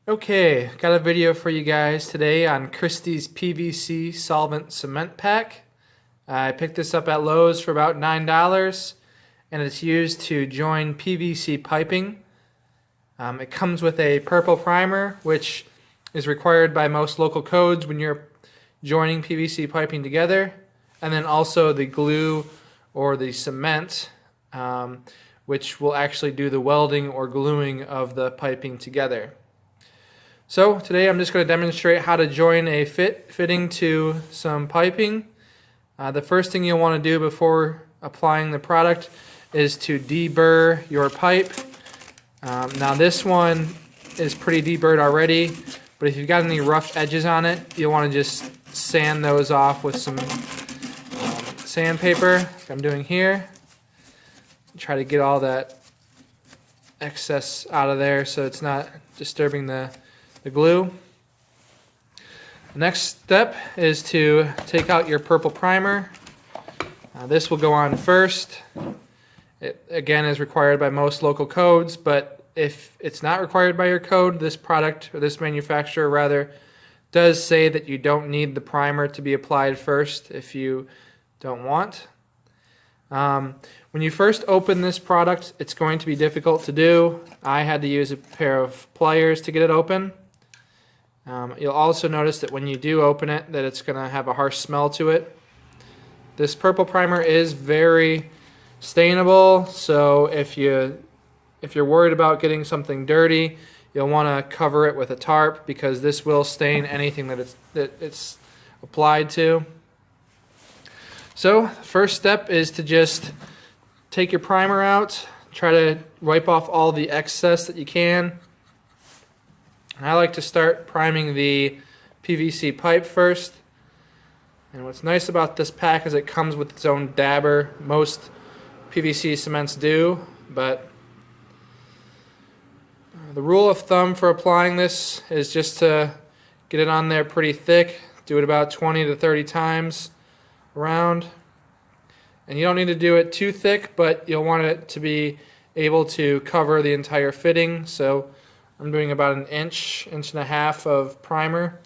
Okay, got a video for you guys today on Christy's PVC Solvent Cement Pack. I picked this up at Lowe's for about $9, and it's used to join PVC piping. It comes with a purple primer, which is required by most local codes when you're joining PVC piping together, and then also the glue or the cement, which will actually do the welding or gluing of the piping together. So today I'm just going to demonstrate how to join a fitting to some piping. The first thing you'll want to do before applying the product is to deburr your pipe. Now this one is pretty deburred already, but if you've got any rough edges on it, you'll want to just sand those off with some sandpaper, like I'm doing here. Try to get all that excess out of there so it's not disturbing the glue. The next step is to take out your purple primer. This will go on first. It again is required by most local codes, but if it's not required by your code, this product, or this manufacturer rather, does say that you don't need the primer to be applied first if you don't want. When you first open this product, it's going to be difficult to do. I had to use a pair of pliers to get it open. You'll also notice that when you do open it, that it's going to have a harsh smell to it. This purple primer is very stainable, so if you're worried about getting something dirty, you'll want to cover it with a tarp because this will stain anything that it's applied to. So, first step is to just take your primer out, try to wipe off all the excess that you can. I like to start priming the PVC pipe first. And what's nice about this pack is it comes with its own dabber. Most PVC cements do, but the rule of thumb for applying this is just to get it on there pretty thick. Do it about 20 to 30 times around. And you don't need to do it too thick, but you'll want it to be able to cover the entire fitting. So I'm doing about an inch and a half of primer.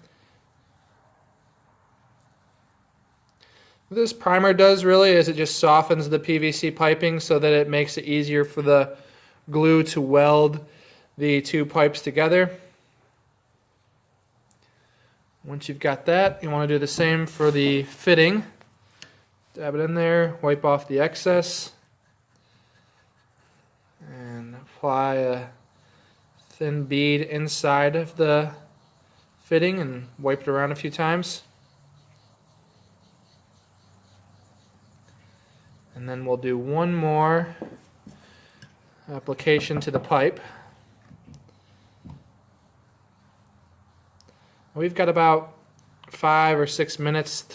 What this primer does really is it just softens the PVC piping so that it makes it easier for the glue to weld the two pipes together. Once you've got that, you want to do the same for the fitting. Dab it in there, wipe off the excess, and apply a thin bead inside of the fitting and wipe it around a few times. And then we'll do one more application to the pipe. We've got about 5 or 6 minutes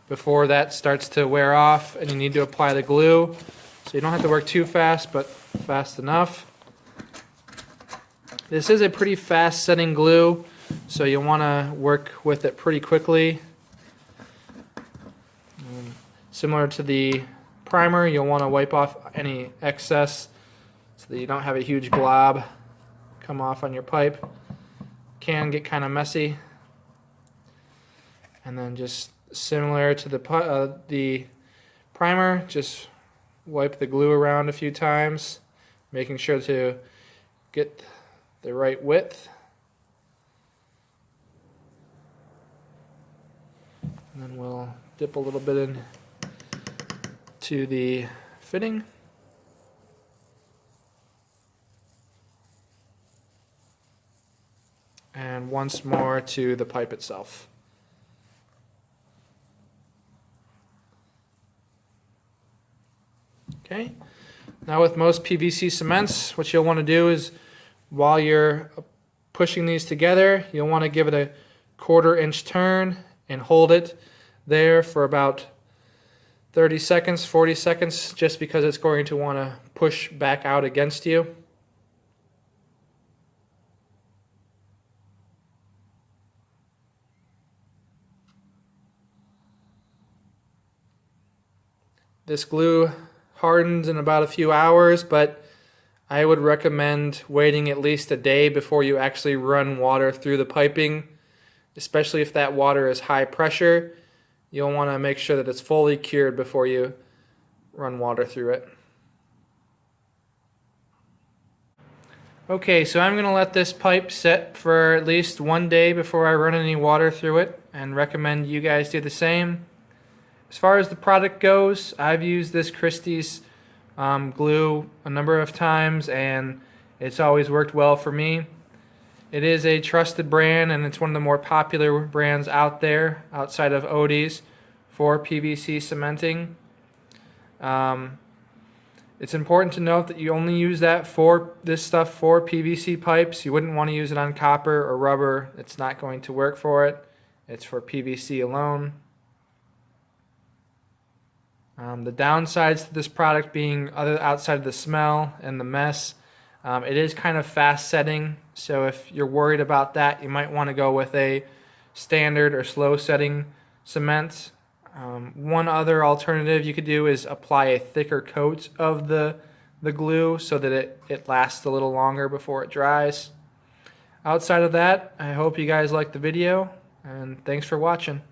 before that starts to wear off, and you need to apply the glue. So you don't have to work too fast, but fast enough. This is a pretty fast setting glue, so you'll want to work with it pretty quickly. Similar to the primer, you'll want to wipe off any excess so that you don't have a huge glob come off on your pipe. Can get kind of messy. And then just similar to the primer, just wipe the glue around a few times, making sure to get the right width. And then we'll dip a little bit in to the fitting. And once more to the pipe itself. Okay. Now with most PVC cements, what you'll want to do is while you're pushing these together, you'll want to give it a 1/4 inch turn and hold it there for about 30 seconds, 40 seconds, just because it's going to want to push back out against you. This glue hardens in about a few hours, but I would recommend waiting at least a day before you actually run water through the piping, especially if that water is high pressure. You'll want to make sure that it's fully cured before you run water through it. Okay, so I'm going to let this pipe sit for at least 1 day before I run any water through it, and recommend you guys do the same. As far as the product goes, I've used this Christy's glue a number of times, and it's always worked well for me. It is a trusted brand, and it's one of the more popular brands out there outside of Odie's for PVC cementing. It's important to note that you only use this stuff for PVC pipes. You wouldn't want to use it on copper or rubber. It's not going to work for it. It's for PVC alone. The downsides to this product being outside of the smell and the mess, it is kind of fast setting, so if you're worried about that, you might want to go with a standard or slow setting cement. One other alternative you could do is apply a thicker coat of the glue so that it lasts a little longer before it dries. Outside of that, I hope you guys liked the video, and thanks for watching.